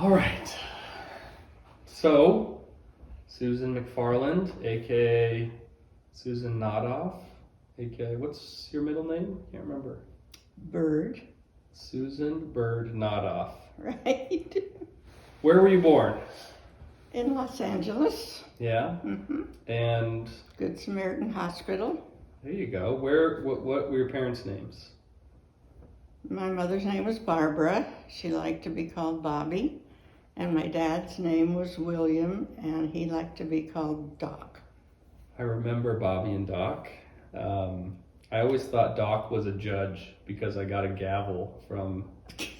All right. So, Susan McFarland, aka Susan Nodoff, aka what's your middle name? Can't remember. Bird. Susan Bird Nodoff. Right. Where were you born? In Los Angeles. Yeah. Mm-hmm. And Good Samaritan Hospital. there you go. What were your parents' names? My mother's name was Barbara. She liked to be called Bobby. And my dad's name was William, and he liked to be called Doc. I remember Bobby and Doc. I always thought Doc was a judge because I got a gavel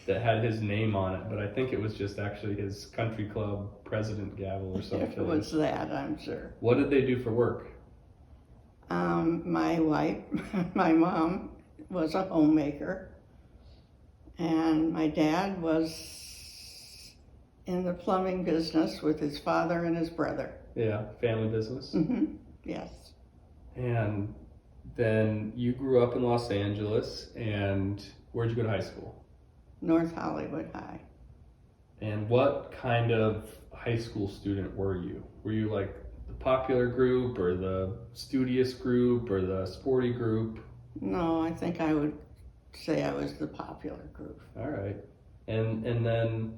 that had his name on it, but I think it was just actually his country club president gavel or something. It was that, I'm sure. What did they do for work? My wife, my mom, was a homemaker, and my dad was in the plumbing business with his father and his brother. Yeah, family business. Mm-hmm. Yes. And then you grew up in Los Angeles, and where'd you go to high school? North Hollywood High. And what kind of high school student were you? Were you like the popular group or the studious group or the sporty group? No, I think I would say I was the popular group. All right. And then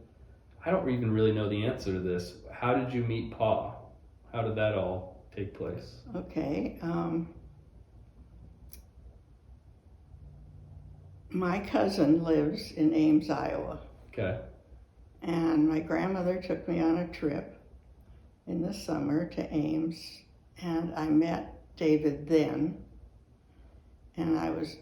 I don't even really know the answer to this. How did you meet Pa? How did that all take place? Okay. My cousin lives in Ames, Iowa. Okay. And my grandmother took me on a trip in the summer to Ames, and I met David then, and I was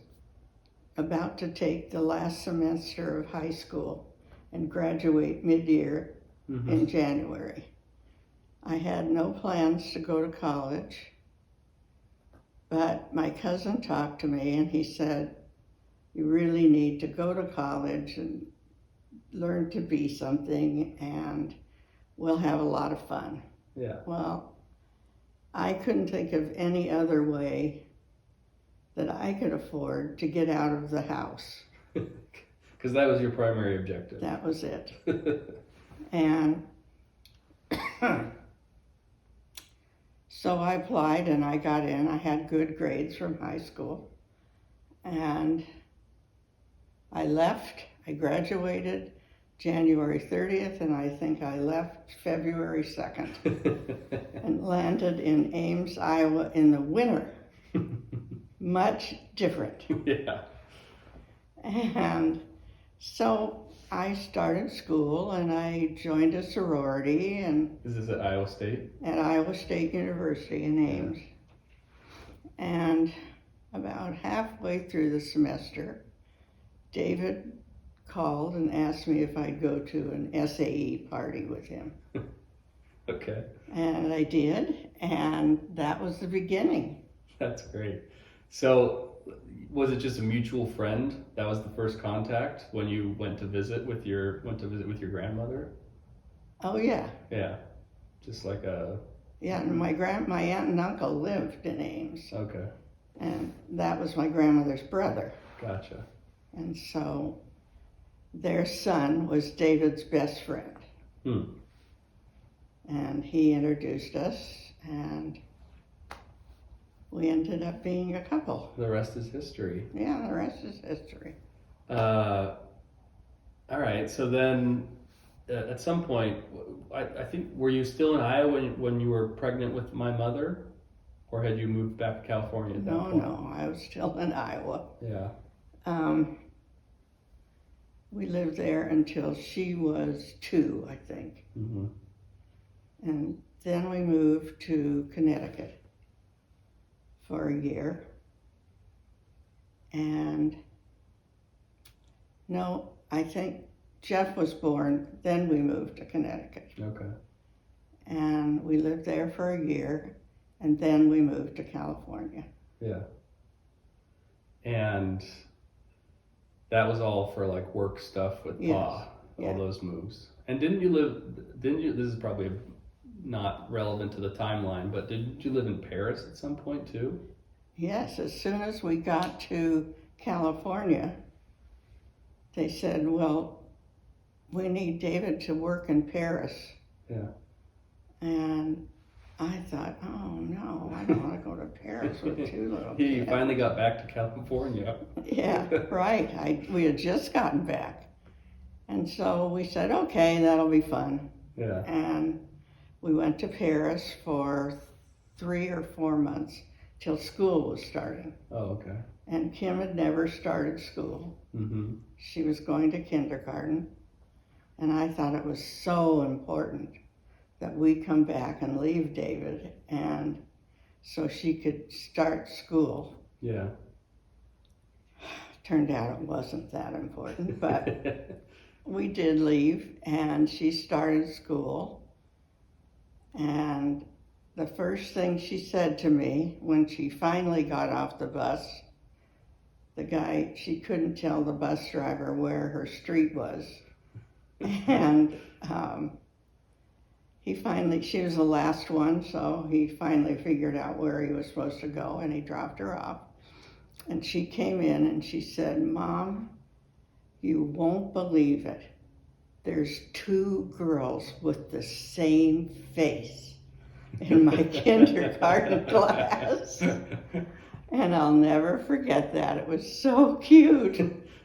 about to take the last semester of high school and graduate mid-year in January. I had no plans to go to college, but my cousin talked to me and he said, you really need to go to college and learn to be something, and we'll have a lot of fun. Yeah. Well, I couldn't think of any other way that I could afford to get out of the house. Because that was your primary objective. That was it. And so I applied and I got in. I had good grades from high school. And I left. I graduated January 30th, and I think I left February 2nd and landed in Ames, Iowa in the winter. Much different. Yeah. And so I started school and I joined a sorority and Is this at Iowa State? at Iowa State University in Ames. And about halfway through the semester, David called and asked me if I'd go to an SAE party with him. Okay. And I did, and that was the beginning. That's great. So, was it just a mutual friend? That was the first contact when you went to visit with your grandmother? Oh yeah. Yeah. Just like a Yeah, and my aunt and uncle lived in Ames, okay. and that was my grandmother's brother. Gotcha. And so their son was David's best friend. And he introduced us, and we ended up being a couple. The rest is history. Yeah, the rest is history. All right. So then, at some point, I think, were you still in Iowa when you were pregnant with my mother, or had you moved back to California at that point? No, I was still in Iowa. Yeah. We lived there until she was 2, I think. Mm-hmm. And then we moved to Connecticut for a year. And no, I think Jeff was born, then we moved to Connecticut. Okay. And we lived there for a year, and then we moved to California. Yeah. And that was all for like work stuff with Yes. Pa, Yeah. all those moves. And this is probably not relevant to the timeline, but didn't you live in Paris at some point too? Yes, as soon as we got to California, they said, well, we need David to work in Paris. Yeah. And I thought, oh no, I don't want to go to Paris with two little kids. You finally got back to California. Yeah, right. We had just gotten back. And so we said, okay, that'll be fun. Yeah. And we went to Paris for 3 or 4 months till school was starting. Oh, okay. And Kim had never started school. Mm-hmm. She was going to kindergarten. And I thought it was so important that we come back and leave David, and so she could start school. Yeah. Turned out it wasn't that important, but we did leave, and she started school. And the first thing she said to me when she finally got off the bus, she couldn't tell the bus driver where her street was. And she was the last one, so he finally figured out where he was supposed to go, and he dropped her off. And she came in and she said, Mom, you won't believe it. There's 2 girls with the same face in my kindergarten class. And I'll never forget that. It was so cute.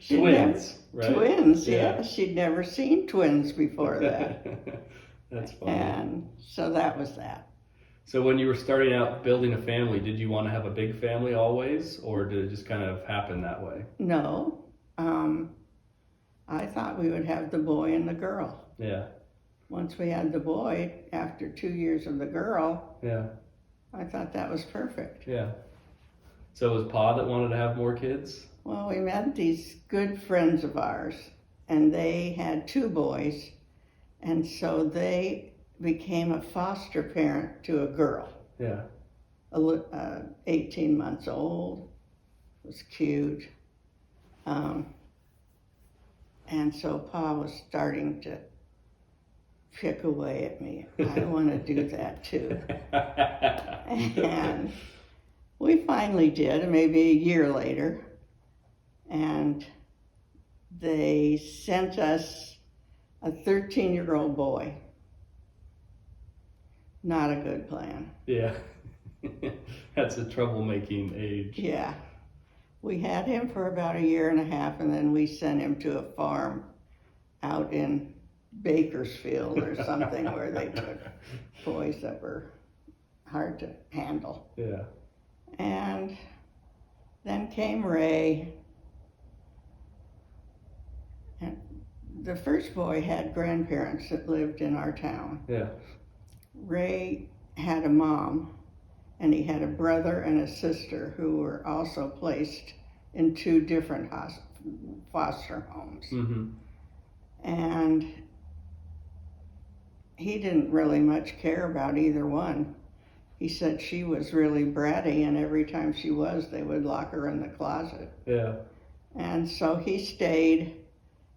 Twins, right? Twins, yeah. She'd never seen twins before that. That's funny. And so that was that. So when you were starting out building a family, did you want to have a big family always, or did it just kind of happen that way? No. I thought we would have the boy and the girl. Yeah. Once we had the boy, after 2 years of the girl, Yeah. I thought that was perfect. Yeah. So it was Pa that wanted to have more kids? Well, we met these good friends of ours, and they had 2 boys, and so they became a foster parent to a girl. Yeah. 18 months old, was cute. And so Pa was starting to pick away at me. I want to do that too. And we finally did, maybe a year later. And they sent us a 13-year-old boy. Not a good plan. Yeah. That's a troublemaking age. Yeah. We had him for about a year and a half, and then we sent him to a farm out in Bakersfield or something where they took boys that were hard to handle. Yeah. And then came Ray. And the first boy had grandparents that lived in our town. Yeah. Ray had a mom, and he had a brother and a sister who were also placed in 2 different foster homes. Mm-hmm. And he didn't really much care about either one. He said she was really bratty, and every time she was, they would lock her in the closet. Yeah. And so he stayed,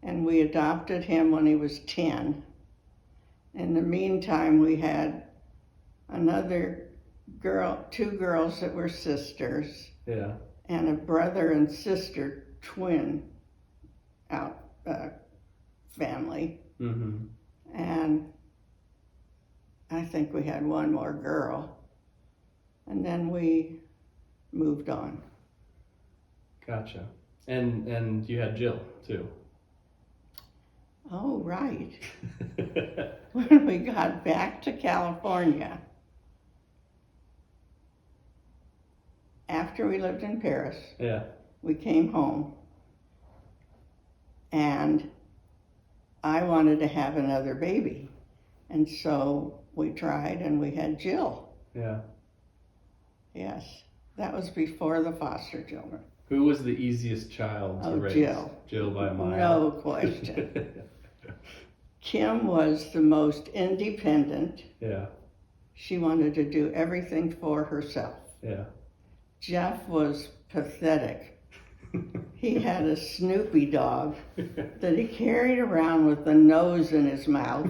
and we adopted him when he was 10. In the meantime, we had another girl, 2 girls that were sisters. Yeah. And a brother and sister twin family. Mm-hmm. And I think we had 1 more girl. And then we moved on. Gotcha. And you had Jill too. Oh, right. When we got back to California, after we lived in Paris, Yeah. we came home, and I wanted to have another baby. And so we tried, and we had Jill. Yeah. Yes, that was before the foster children. Who was the easiest child to raise? Jill. Jill by a mile. No question. Kim was the most independent. Yeah. She wanted to do everything for herself. Yeah. Jeff was pathetic. He had a Snoopy dog that he carried around with the nose in his mouth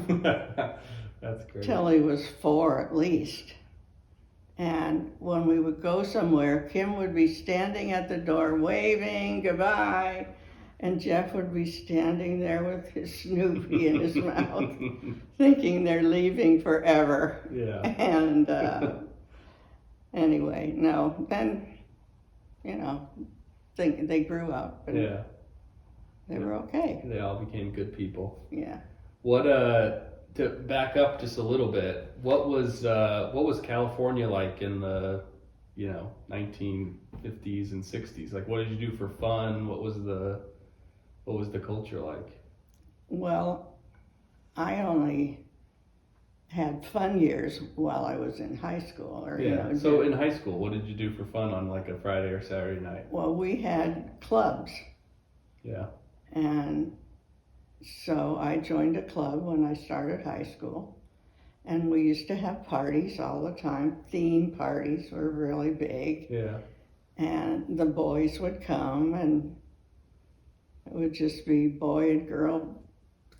That's great. till he was 4 at least. And when we would go somewhere, Kim would be standing at the door waving goodbye, And Jeff would be standing there with his Snoopy in his mouth, thinking they're leaving forever. Yeah. And anyway, no, then, think they grew up and Yeah. they were okay. They all became good people. Yeah. What to back up just a little bit, what was California like in the 1950s and 60s? Like, what did you do for fun? What was the culture like? Well, I only had fun years while I was in high school. So in high school, what did you do for fun on like a Friday or Saturday night? Well, we had clubs. Yeah. And so I joined a club when I started high school. And we used to have parties all the time. Theme parties were really big. Yeah. And the boys would come, and it would just be boy and girl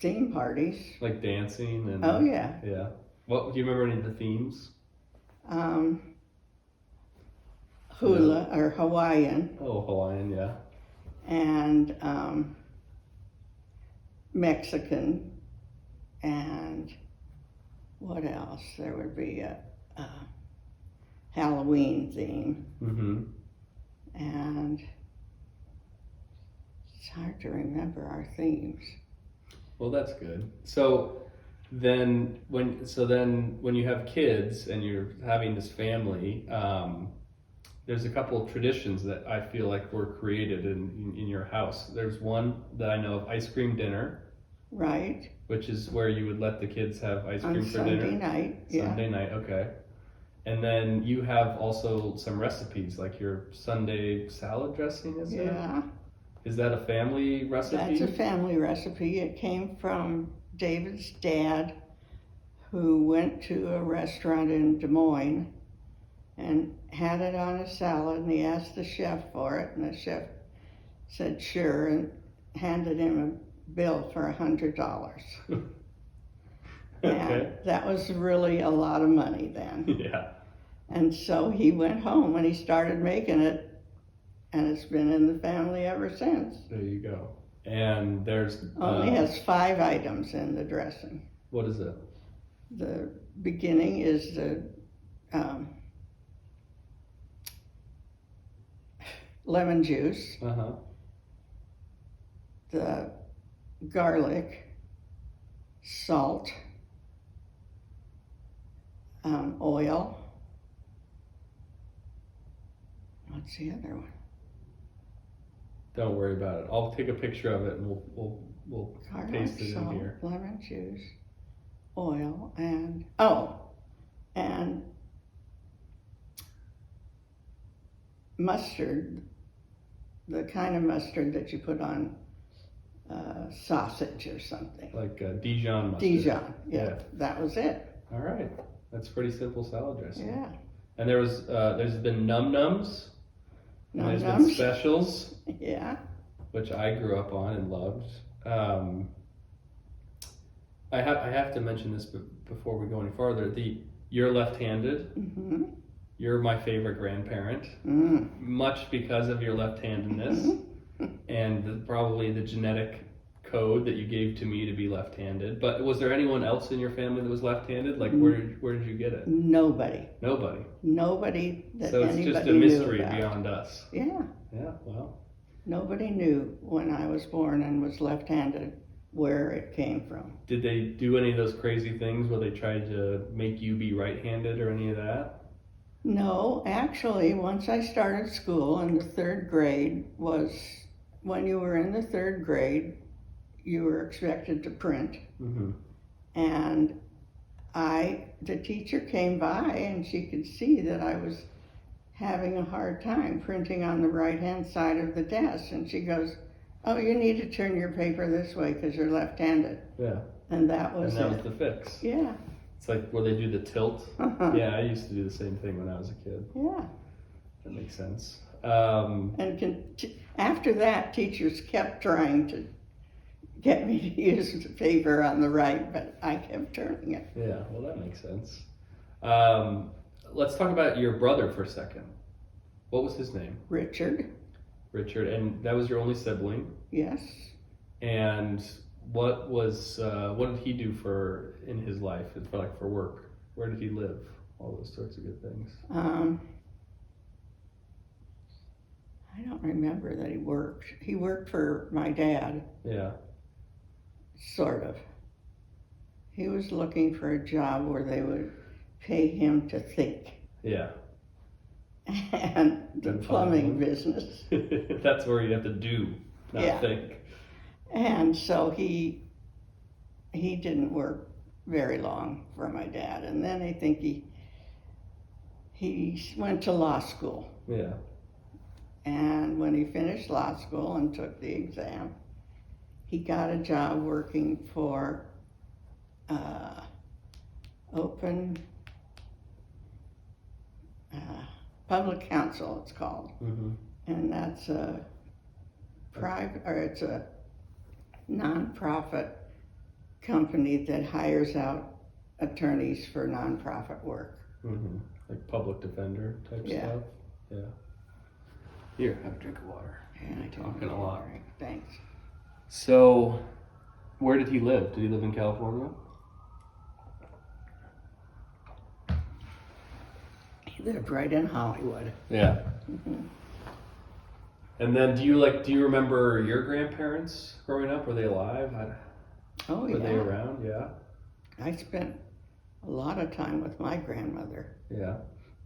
theme parties. Like dancing and. Oh, yeah. Yeah. What do you remember any of the themes? Hula or Hawaiian. Oh, Hawaiian, yeah. And Mexican, and what else? There would be a Halloween theme. Mm-hmm. And it's hard to remember our themes. Well, that's good. So then when you have kids and you're having this family, there's a couple of traditions that I feel like were created in your house. There's one that I know of, ice cream dinner. Right. Which is where you would let the kids have ice cream for Sunday dinner. Night, yeah. Sunday night, okay. And then you have also some recipes, like your Sunday salad dressing, is it? Yeah. Is that a family recipe? That's a family recipe. It came from David's dad, who went to a restaurant in Des Moines and had it on a salad, and he asked the chef for it, and the chef said sure, and handed him a bill for $100. Okay. And that was really a lot of money then. Yeah. And so he went home and he started making it, and it's been in the family ever since. There you go. And there's Only has 5 items in the dressing. What is it? The beginning is the lemon juice, Uh-huh. the garlic, salt, oil. What's the other one? Don't worry about it. I'll take a picture of it and we'll Garlic, paste it salt, in here. lemon juice, oil, and mustard, the kind of mustard that you put on sausage or something. Like Dijon mustard. Dijon, yeah, Yeah. that was it. All right. That's pretty simple salad dressing. Yeah. And there's been num-nums. And there's been Num-nums. specials, Yeah. which I grew up on and loved. I have to mention this before we go any farther. You're left-handed. Mm-hmm. You're my favorite grandparent, much because of your left-handedness and probably the genetic code that you gave to me to be left-handed. But was there anyone else in your family that was left-handed? Like, where did you get it? Nobody that So it's anybody just a knew mystery about. beyond us. Yeah. Yeah, well. Nobody knew when I was born and was left-handed where it came from. Did they do any of those crazy things where they tried to make you be right-handed or any of that? No, actually, once I started school in the 3rd grade was when you were in the 3rd grade, you were expected to print. Mm-hmm. And the teacher came by and she could see that I was having a hard time printing on the right-hand side of the desk. And she goes, "Oh, you need to turn your paper this way because you're left-handed." Yeah. And that was And that it. was the fix. Yeah. It's like where they do the tilt. Uh-huh. Yeah, I used to do the same thing when I was a kid. Yeah. That makes sense. And after that, teachers kept trying to get me to use the paper on the right, but I kept turning it. Yeah, well, that makes sense. Let's talk about your brother for a second. What was his name? Richard. Richard, and that was your only sibling. Yes. And what did he do in his life, for work? Where did he live? All those sorts of good things. I don't remember that he worked. He worked for my dad. Yeah. Sort of. He was looking for a job where they would pay him to think. Yeah. And the plumbing business. That's where you have to do, not think. And so he didn't work very long for my dad. And then I think he went to law school. Yeah. And when he finished law school and took the exam, he got a job working for public counsel, it's called. Mm-hmm. And that's it's a nonprofit company that hires out attorneys for nonprofit work. Mm-hmm. Like public defender type stuff. Yeah. Here, have a drink of water. And I talking a lot. Thanks. So, where did he live? Did he live in California? He lived right in Hollywood. Yeah. Mm-hmm. And then, do you remember your grandparents growing up? Were they alive? Were they around? Yeah. I spent a lot of time with my grandmother. Yeah.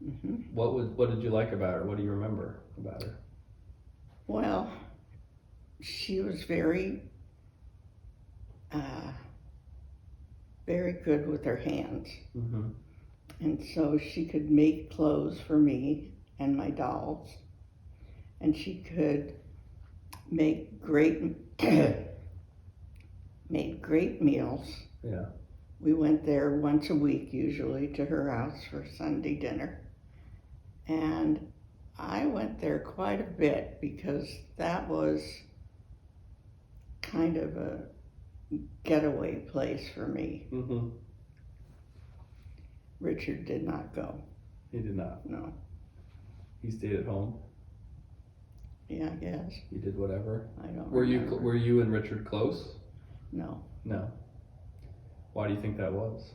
Mm-hmm. What did you like about her? What do you remember about her? Well, she was very good with her hands. Mm-hmm. And so she could make clothes for me and my dolls. And she could make great meals. Yeah. We went there once a week, usually, to her house for Sunday dinner. And I went there quite a bit because that was kind of a getaway place for me. Mm-hmm. Richard did not go. He did not. No. He stayed at home. Yeah, I guess. He did whatever. I don't Were remember. Were you and Richard close? No. No. Why do you think that was?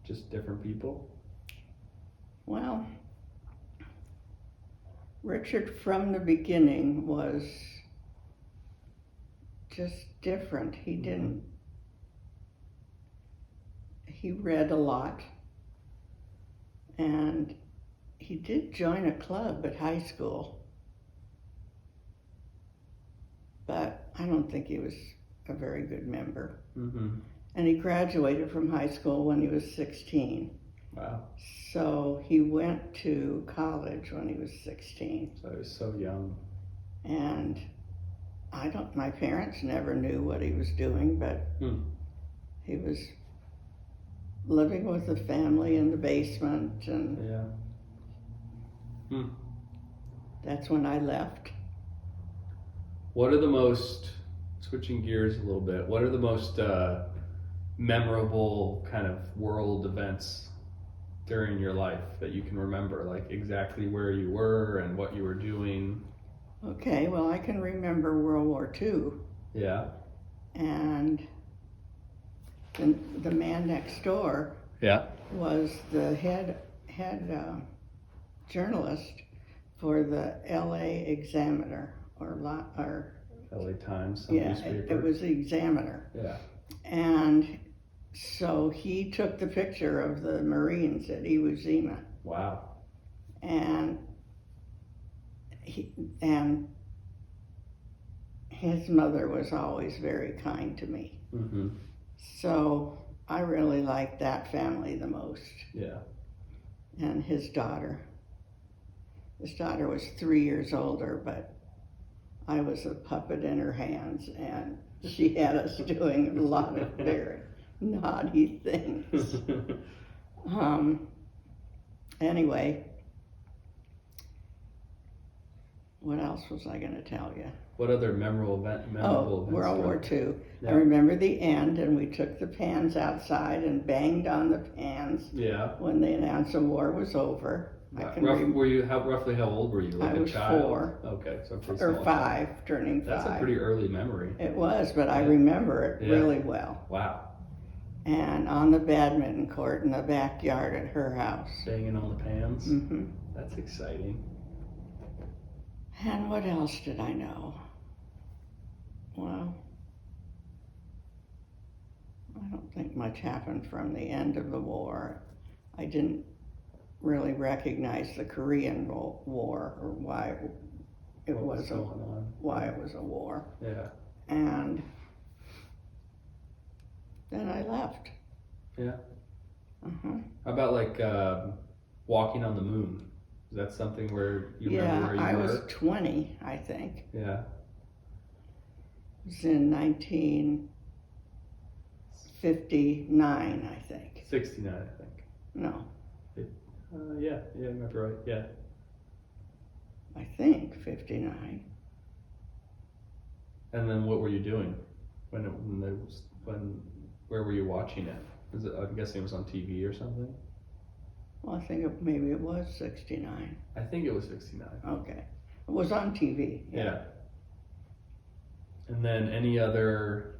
Just different people? Well, Richard from the beginning was just different. He read a lot, and he did join a club at high school, but I don't think he was a very good member. Mm-hmm. And he graduated from high school when he was 16. Wow. So he went to college when he was 16. So he was so young. And my parents never knew what he was doing, but he was living with the family in the basement, and that's when I left. What are the most, switching gears a little bit, what are the most memorable kind of world events during your life that you can remember, like exactly where you were and what you were doing? Okay, well, I can remember World War II. Yeah. And the man next door was the head journalist for the LA Examiner or LA Times, some newspaper. It was the Examiner. Yeah. And so he took the picture of the Marines at Iwo Jima. Wow. And his mother was always very kind to me. Mm-hmm. So I really liked that family the most. Yeah. And his daughter. His daughter was 3 years older, but I was a puppet in her hands, and she had us doing a lot of very naughty things. Anyway, what else was I going to tell you? What other memorable events? World War II. Yeah. I remember the end, and we took the pans outside and banged on the pans when they announced the war was over. Roughly how old were you? Like I a was child? 4. Okay, so pretty Or small. 5, turning 5. That's a pretty early memory. It was, but I Yeah. remember it Yeah. really well. Wow. And on the badminton court in the backyard at her house. Banging on the pans? Hmm. That's exciting. And what else did I know? Well, I don't think much happened from the end of the war. I didn't really recognize the Korean War or why it What was going on? why it was a war. Yeah. And then I left. Yeah. Uh-huh. How about like walking on the moon? Is that something where you remember where you I were? was 20, I think. Yeah. It was in 1959, I think. 69, I think. No, Yeah, I remember right. Yeah. I think 59. And then what were you doing where were you watching it? I'm guessing it was on TV or something. Well, I think maybe it was 69. I think it was 69. Okay. It was on TV. Yeah. And then any other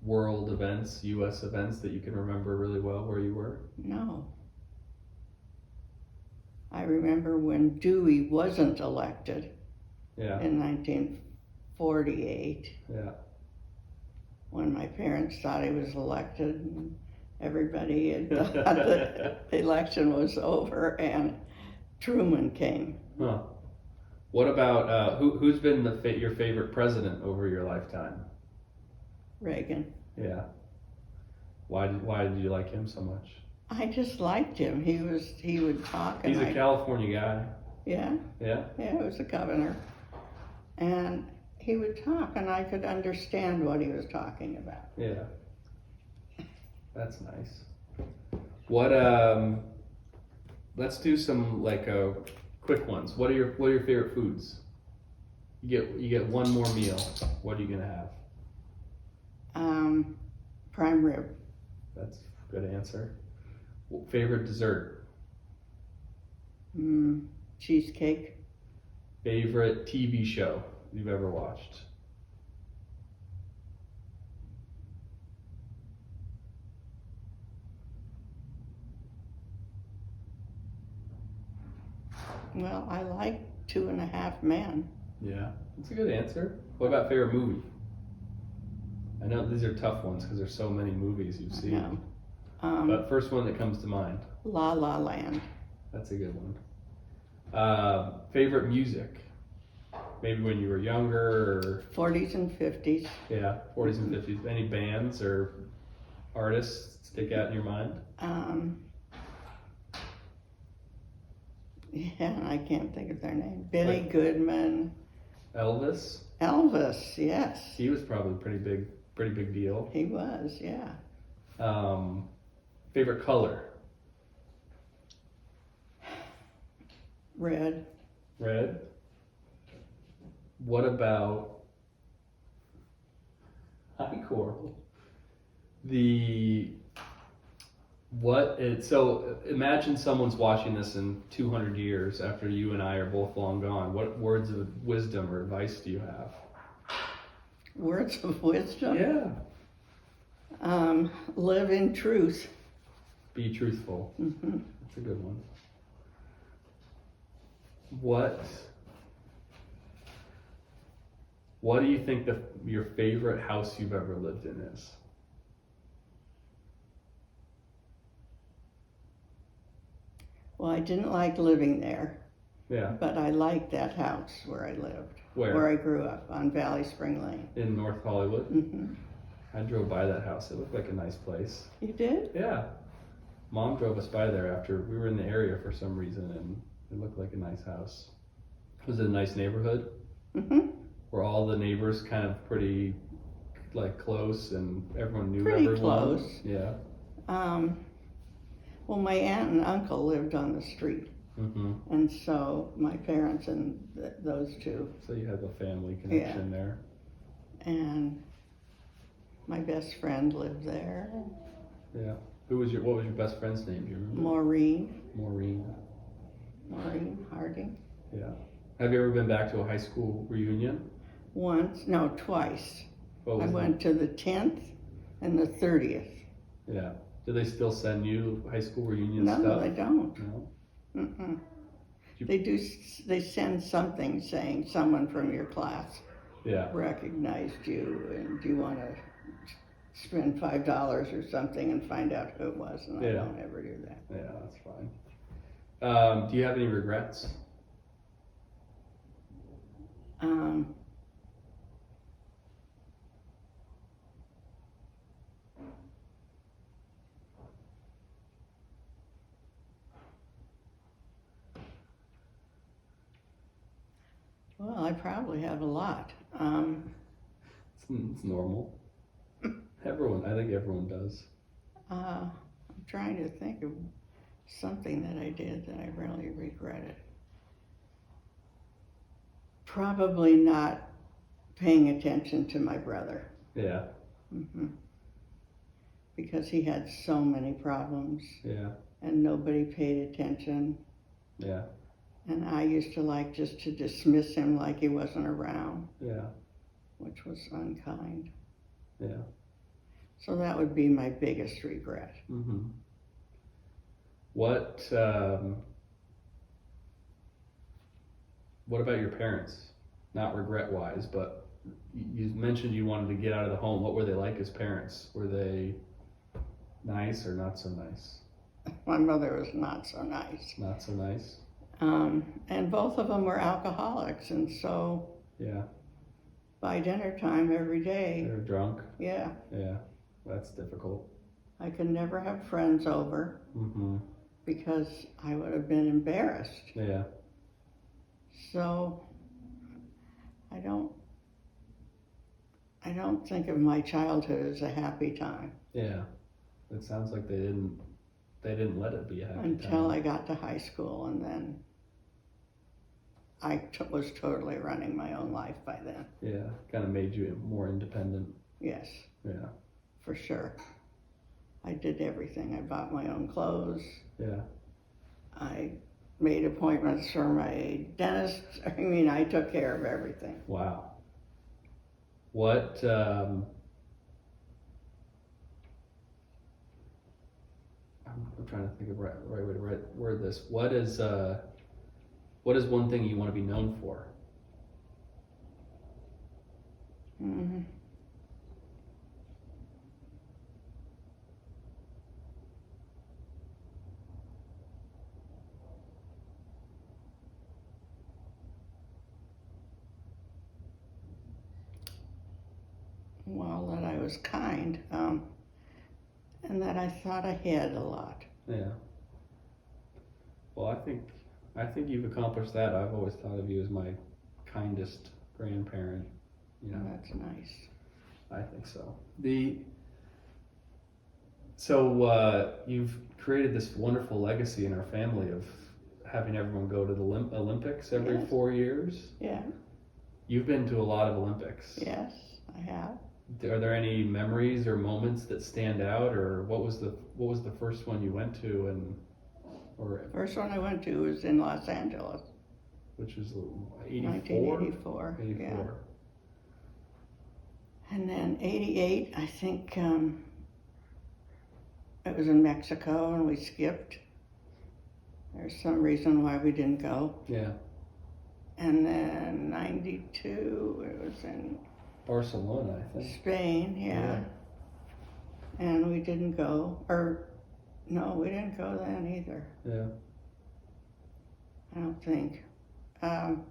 world events, U.S. events that you can remember really well where you were? No. I remember when Dewey wasn't elected Yeah. in 1948, Yeah. when my parents thought he was elected and everybody had thought that the election was over and Truman came. Huh. What about who's been your favorite president over your lifetime? Reagan. Yeah. Why did you like him so much? I just liked him. He would talk. And He's a California guy. Yeah. Yeah. Yeah, he was a governor. And he would talk and I could understand what he was talking about. Yeah. That's nice. What let's do some quick ones. What are your favorite foods? You get one more meal. What are you gonna have? Prime rib. That's a good answer. Favorite dessert? Cheesecake. Favorite TV show you've ever watched? Well, I like 2.5 Men. Yeah, that's a good answer. What about favorite movie? I know these are tough ones because there's so many movies you've seen. No. But first one that comes to mind. La La Land. That's a good one. Favorite music? Maybe when you were younger or 40s and 50s. yeah, 40s and 50s. Any bands or artists stick out in your mind? Yeah, I can't think of their name. Benny Goodman. Elvis? Elvis, yes. He was probably pretty big deal. He was, yeah. Favorite color? Red. Red. What about hi Coral? So imagine someone's watching this in 200 years after you and I are both long gone. What words of wisdom or advice do you have? Words of wisdom? Yeah. Live in truth. Be truthful. Mm-hmm. That's a good one. What do you think your favorite house you've ever lived in is? Well, I didn't like living there, Yeah. but I liked that house where I lived. Where? Where I grew up, on Valley Spring Lane. In North Hollywood? Mm-hmm. I drove by that house. It looked like a nice place. You did? Yeah. Mom drove us by there after we were in the area for some reason, and it looked like a nice house. Was it a nice neighborhood? Mm-hmm. Were all the neighbors kind of pretty, close, and everyone knew Pretty everyone? close. Yeah. Well, my aunt and uncle lived on the street, Mm-hmm. and so my parents and those two, So you had the family connection there. and my best friend lived there, Yeah. What was your best friend's name? Do you remember? Maureen. Maureen. Maureen Harding. Yeah. Have you ever been back to a high school reunion? Twice. What I was went to the 10th and the 30th. Yeah. Do they still send you high school reunion No, stuff? they don't. No. Mm-mm. You- They send something saying someone from your class Yeah. recognized you and do you want to spend $5 or something and find out who it was, and I Yeah. don't ever do that. Yeah, that's fine. Do you have any regrets? Um, well, I probably have a lot. It's normal. I think everyone does. I'm trying to think of something that I did that I really regretted. Probably not paying attention to my brother. Yeah. Because he had so many problems Yeah. and nobody paid attention. Yeah. And I used to like just to dismiss him like he wasn't around, Yeah. which was unkind. Yeah. So that would be my biggest regret. Mm-hmm. What about your parents? Not regret-wise, but you mentioned you wanted to get out of the home. What were they like as parents? Were they nice or not so nice? My mother was not so nice. Not so nice? And both of them were alcoholics, and so Yeah. by dinner time every day, They were drunk? yeah, Yeah. That's difficult. I could never have friends over Mm-hmm. because I would have been embarrassed. Yeah. So I don't think of my childhood as a happy time Yeah. It sounds like they didn't let it be a happy until time. I got to high school, and then I was totally running my own life by then. Yeah. Kind of made you more independent. Yes, Yeah. for sure. I did everything. I bought my own clothes. Yeah. I made appointments for my dentist. I took care of everything. Wow. What I'm trying to think of the right way to word this. What is one thing you want to be known for? Mm-hmm. Well, that I was kind, and that I thought ahead a lot. Yeah. Well, I think you've accomplished that. I've always thought of you as my kindest grandparent. You know. That's nice. I think so. You've created this wonderful legacy in our family of having everyone go to the Olympics every Yes. 4 years. Yeah. You've been to a lot of Olympics. Yes, I have. Are there any memories or moments that stand out, or what was the first one you went to, First one I went to was in Los Angeles, which was 84? 1984. 84. Yeah. And then 88, I think it was in Mexico, and we skipped. There's some reason why we didn't go. Yeah. And then 92, it was in Barcelona, I think. Spain, yeah. And we didn't go, no, we didn't go then either. Yeah. I don't think. And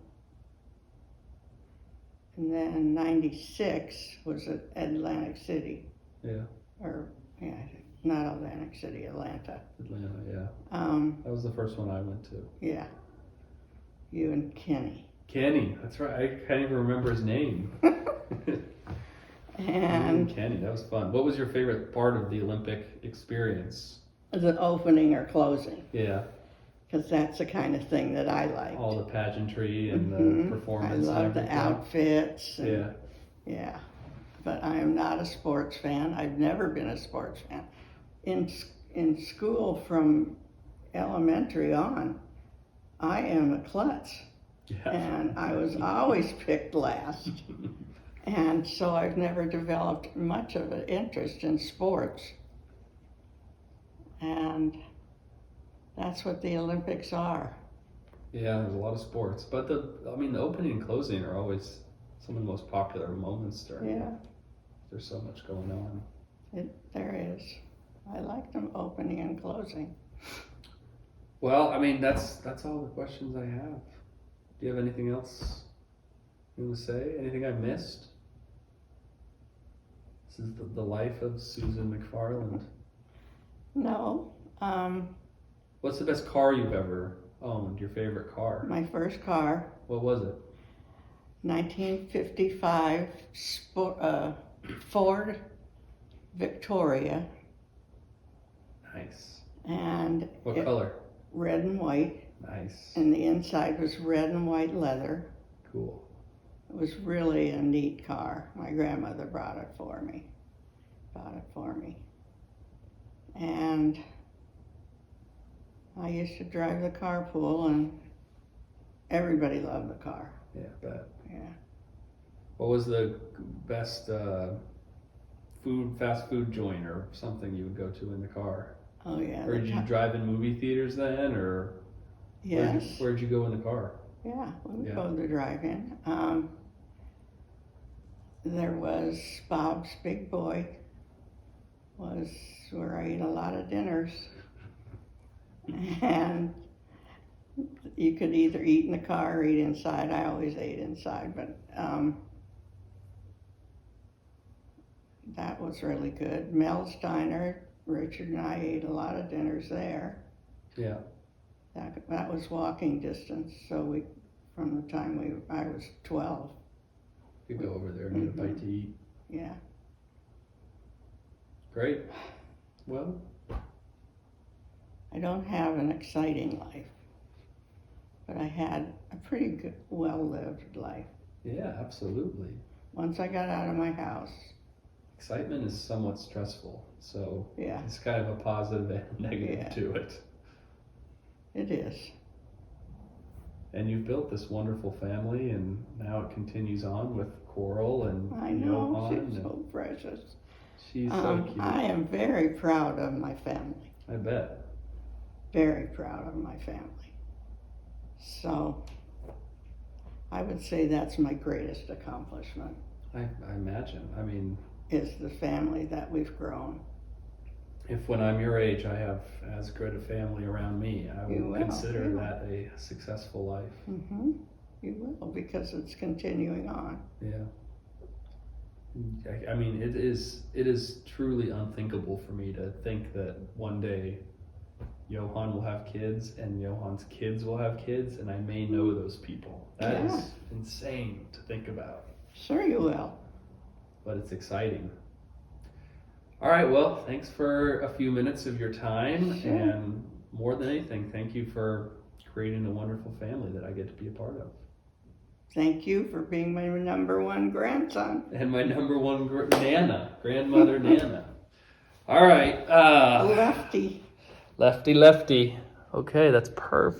then 96 was at Atlantic City. Yeah. Not Atlantic City, Atlanta. Atlanta, yeah. That was the first one I went to. Yeah. You and Kenny. Kenny, that's right. I can't even remember his name. And Kenny, that was fun. What was your favorite part of the Olympic experience? the opening or closing, Yeah. because that's the kind of thing that I liked. All the pageantry and Mhm. the performance. I love and the everything. outfits. And, Yeah. Yeah. But I am not a sports fan. I've never been a sports fan. In school from elementary on, I am a klutz, Yeah. and I was always picked last. And so I've never developed much of an interest in sports. And that's what the Olympics are. Yeah, there's a lot of sports, but the opening and closing are always some of the most popular moments during. Yeah. There's so much going on. There is. I like them opening and closing. Well, that's all the questions I have. Do you have anything else you want to say? Anything I missed? This is the life of Susan McFarland. No. What's the best car you've ever owned? Your favorite car? My first car, What was it? 1955 Ford Victoria, Nice. and What color? red and white, Nice. and the inside was red and white leather. Cool. It was really a neat car. My grandmother bought it for me. And I used to drive the carpool, and everybody loved the car. Yeah, I bet. Yeah. What was the best fast food joint or something you would go to in the car? Oh yeah. Or did you drive in movie theaters then, or Yes. where'd you go in the car? Yeah, we would Yeah. go to the drive-in. There was Bob's Big Boy, was where I ate a lot of dinners. And you could either eat in the car or eat inside. I always ate inside, but that was really good. Mel's Diner, Richard and I ate a lot of dinners there. Yeah. That was walking distance, so from the time I was 12. You could go over there and get a bite to eat. Yeah. Great. Well, I don't have an exciting life, but I had a pretty good, well-lived life. yeah, absolutely. Once I got out of my house, Excitement is somewhat stressful, so yeah, it's kind of a positive and negative Yeah. to it. it is. And you've built this wonderful family, and now it continues on with Coral and I know, Johan. she's and so precious. she's so cute. I am very proud of my family. I bet. Very proud of my family. So, I would say that's my greatest accomplishment, I imagine. is the family that we've grown. If when I'm your age I have as good a family around me, I You will will, consider you will. that a successful life. Mm-hmm. You will, because it's continuing on. Yeah. It is truly unthinkable for me to think that one day Johan will have kids and Johan's kids will have kids, and I may know those people. That Yeah. is insane to think about, Sure you will. but it's exciting. All right, well, thanks for a few minutes of your time, Sure. and more than anything, thank you for creating a wonderful family that I get to be a part of. Thank you for being my number one grandson. And my number one grandmother Nana. All right. Lefty. Lefty. Okay, that's perfect.